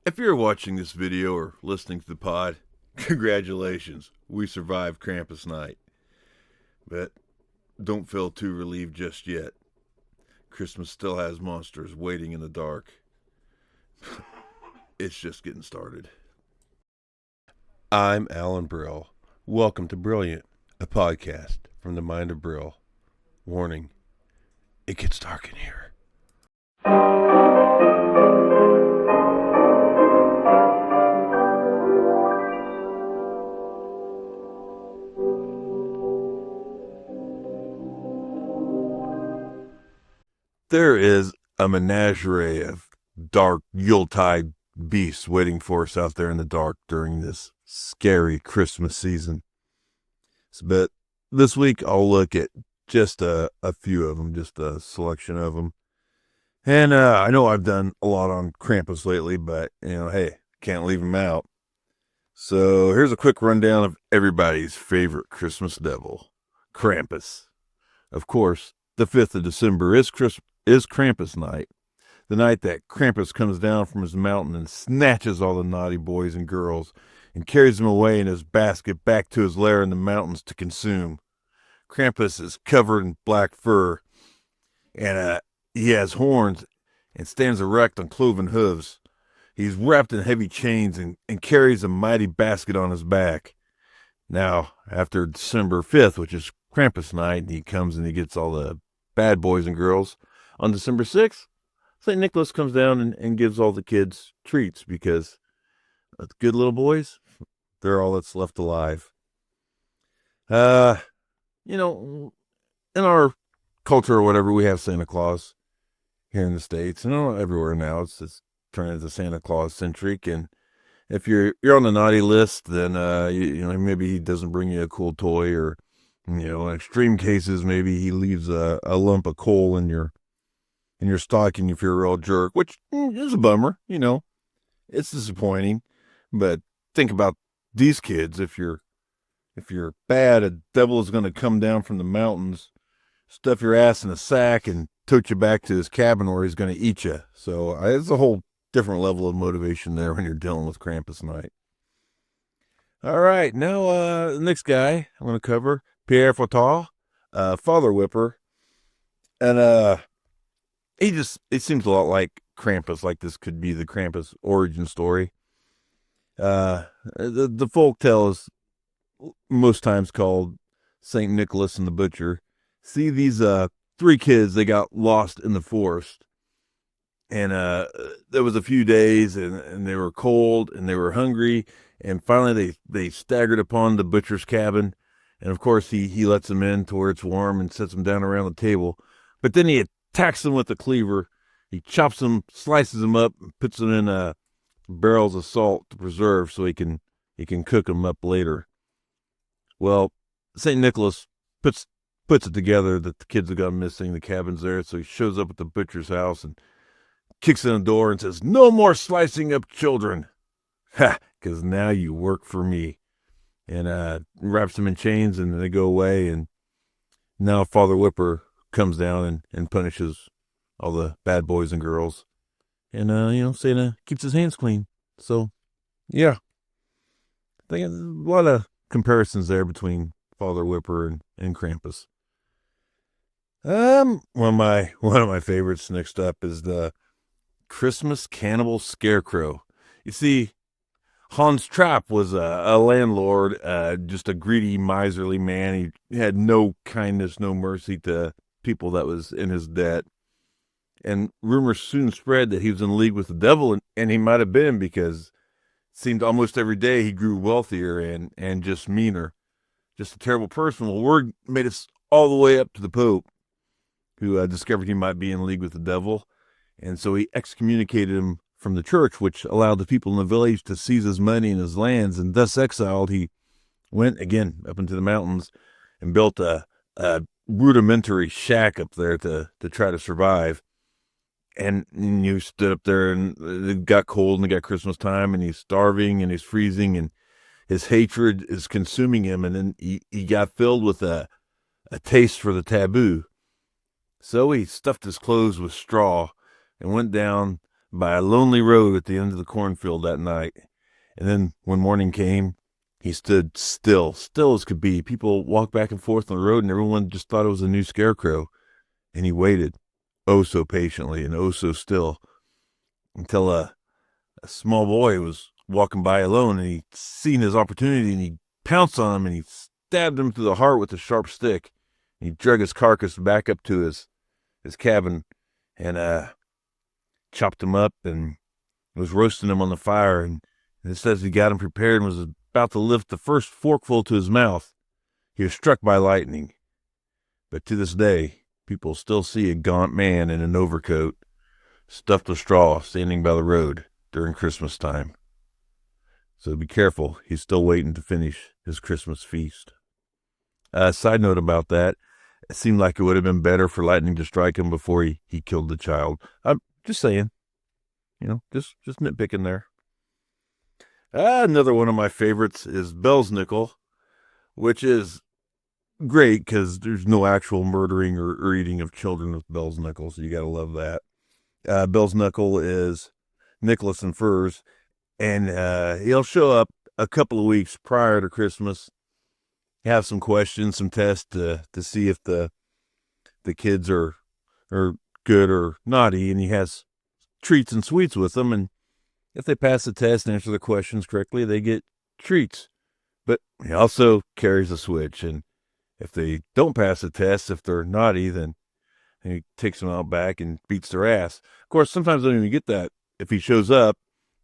If you're watching this video or listening to the pod, congratulations, we survived Krampus night. But don't feel too relieved just yet. Christmas still has monsters waiting in the dark. It's just getting started. I'm Alan Brill. Welcome to Brilliant, a podcast from the mind of Brill. Warning, it gets dark in here. There is a menagerie of dark Yuletide beasts waiting for us out there in the dark during this scary Christmas season. But this week I'll look at just a few of them, just a selection of them. And I know I've done a lot on Krampus lately, but, hey, can't leave him out. So here's a quick rundown of everybody's favorite Christmas devil, Krampus. Of course, the 5th of December is Krampus night, the night that Krampus comes down from his mountain and snatches all the naughty boys and girls and carries them away in his basket back to his lair in the mountains to consume. Krampus is covered in black fur, and he has horns and stands erect on cloven hooves. He's wrapped in heavy chains and carries a mighty basket on his back. Now, after December 5th, which is Krampus night, he comes and he gets all the bad boys and girls. On December 6th, St. Nicholas comes down and gives all the kids treats because the good little boys, they're all that's left alive. In our culture or whatever, we have Santa Claus here in the States. And everywhere now, it's turning into Santa Claus centric. And if you're on the naughty list, then maybe he doesn't bring you a cool toy, or in extreme cases, maybe he leaves a lump of coal in your stocking if you're a real jerk, which is a bummer. It's disappointing. But think about these kids. If you're bad, a devil is going to come down from the mountains, stuff your ass in a sack, and tote you back to his cabin where he's going to eat you. So it's a whole different level of motivation there when you're dealing with Krampus night. All right, now the next guy I'm going to cover, Pierre Fatal, Father Whipper. And it seems a lot like Krampus, like this could be the Krampus origin story. The folk tale is most times called St. Nicholas and the Butcher. See, these 3 kids, they got lost in the forest. And there was a few days, and they were cold, and they were hungry, and finally they staggered upon the butcher's cabin. And of course, he lets them in to where it's warm and sets them down around the table. But then he attacks them with a cleaver. He chops them, slices them up, and puts them in barrels of salt to preserve so he can cook them up later. Well, St. Nicholas puts it together that the kids have gone missing, the cabin's there, so he shows up at the butcher's house and kicks in the door and says, "No more slicing up children. Ha, because now you work for me." And wraps them in chains, and they go away. And now Father Whipper comes down and punishes all the bad boys and girls. And, Santa keeps his hands clean. So, yeah. I think there's a lot of comparisons there between Father Whipper and Krampus. One of my favorites next up is the Christmas Cannibal Scarecrow. You see, Hans Trapp was a landlord, just a greedy, miserly man. He had no kindness, no mercy to people that was in his debt. And rumors soon spread that he was in league with the devil, and he might have been, because it seemed almost every day he grew wealthier and just meaner. Just a terrible person. Well, word made it all the way up to the Pope, who discovered he might be in league with the devil. And so he excommunicated him from the church, which allowed the people in the village to seize his money and his lands. And thus exiled, he went again up into the mountains and built a rudimentary shack up there to try to survive. And you stood up there, and it got cold, and it got Christmas time, and he's starving and he's freezing, and his hatred is consuming him. And then he got filled with a taste for the taboo. So he stuffed his clothes with straw and went down by a lonely road at the end of the cornfield that night. And then when morning came, he stood still as could be. People walked back and forth on the road, and everyone just thought it was a new scarecrow. And he waited, oh so patiently and oh so still, until a small boy was walking by alone, and he seen his opportunity, and he pounced on him, and he stabbed him through the heart with a sharp stick. And he dragged his carcass back up to his cabin and chopped him up and was roasting him on the fire. And it says he got him prepared and was about to lift the first forkful to his mouth. He was struck by lightning. But to this day, people still see a gaunt man in an overcoat, stuffed with straw, standing by the road during Christmas time. So be careful. He's still waiting to finish his Christmas feast. Side note about that, it seemed like it would have been better for lightning to strike him before he killed the child. I'm just saying. Just nitpicking there. Another one of my favorites is Bell's Nickel, which is great because there's no actual murdering or eating of children with Bell's Nickel, so you got to love that. Bell's Nickel is Nicholas in furs, and he'll show up a couple of weeks prior to Christmas, have some questions, some tests to see if the kids are good or naughty, and he has treats and sweets with them, and if they pass the test and answer the questions correctly, they get treats. But he also carries a switch, and if they don't pass the test, if they're naughty, then he takes them out back and beats their ass. Of course, sometimes they don't even get that. If he shows up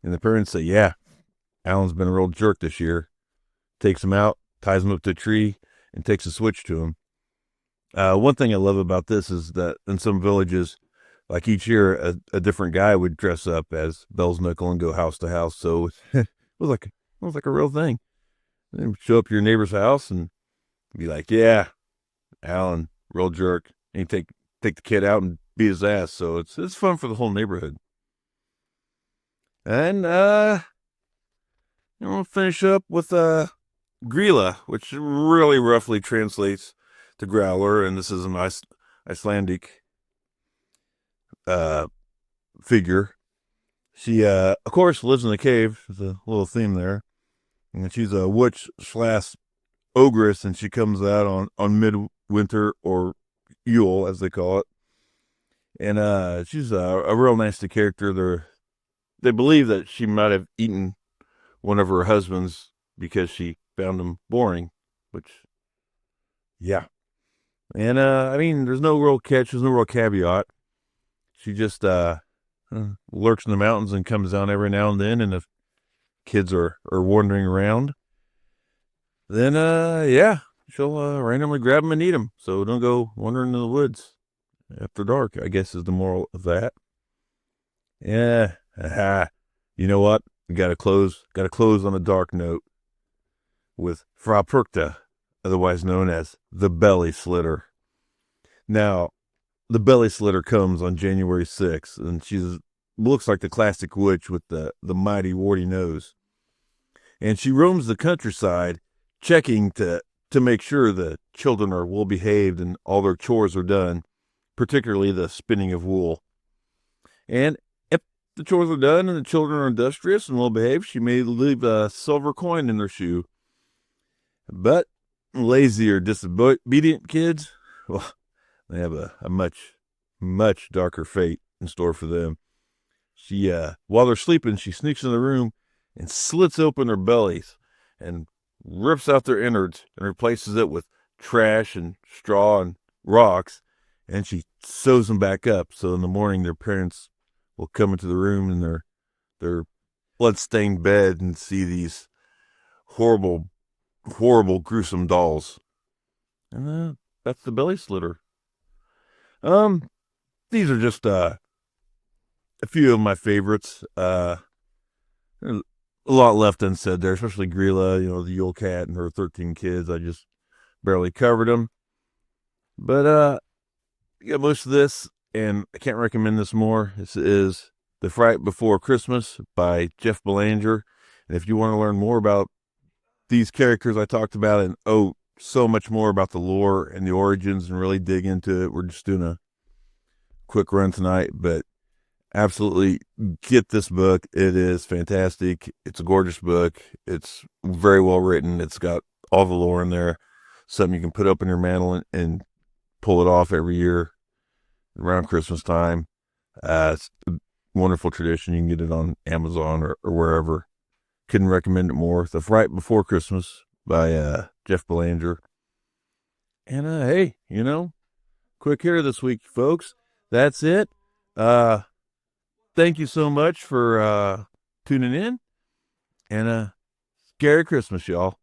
and the parents say, yeah, Alan's been a real jerk this year, takes him out, ties him up to a tree, and takes a switch to him. One thing I love about this is that in some villages, like each year, a different guy would dress up as Bell's Nickel and go house to house. So it was like a real thing. And show up to your neighbor's house and be like, yeah, Alan, real jerk. And you take the kid out and beat his ass. So it's fun for the whole neighborhood. And we'll finish up with Grilla, which really roughly translates to growler, and this is an Icelandic figure. She, of course, lives in the cave. There's a little theme there. And she's a witch / ogress, and she comes out on midwinter or Yule, as they call it. And she's a real nasty character. They believe that she might have eaten one of her husbands because she found him boring, which, yeah. And, there's no real catch. There's no real caveat. She just lurks in the mountains and comes down every now and then. And if kids are wandering around, then, she'll randomly grab them and eat them. So don't go wandering in the woods after dark, I guess, is the moral of that. Yeah. You know what? We got to close on a dark note with Frau Perkta, otherwise known as the Belly Slitter. Now, the Belly Slitter comes on January 6th, and she looks like the classic witch with the mighty warty nose. And she roams the countryside, checking to make sure the children are well behaved and all their chores are done, particularly the spinning of wool. And if the chores are done and the children are industrious and well behaved, she may leave a silver coin in their shoe. But lazy or disobedient kids, well, they have a much, much darker fate in store for them. She, while they're sleeping, she sneaks in the room and slits open their bellies and rips out their innards and replaces it with trash and straw and rocks, and she sews them back up. So in the morning, their parents will come into the room in their blood-stained bed and see these horrible, gruesome dolls. And that's the Belly Slitter. These are just a few of my favorites. There's a lot left unsaid there, especially Grilla, the Yule Cat and her 13 kids. I just barely covered them. But yeah, most of this, and I can't recommend this more. This is The Fright Before Christmas by Jeff Belanger. And if you want to learn more about these characters I talked about, and so much more about the lore and the origins, and really dig into it, we're just doing a quick run tonight. But Absolutely get this book. It is fantastic. It's a gorgeous book. It's very well written. It's got all the lore in there. Something you can put up in your mantle and pull it off every year around Christmas time. It's a wonderful tradition. You can get it on Amazon or wherever. Couldn't recommend it more. The Fright Before Christmas by Jeff Belanger. And hey, quick hitter this week, folks. That's it. Thank you so much for tuning in. And Merry Christmas, y'all.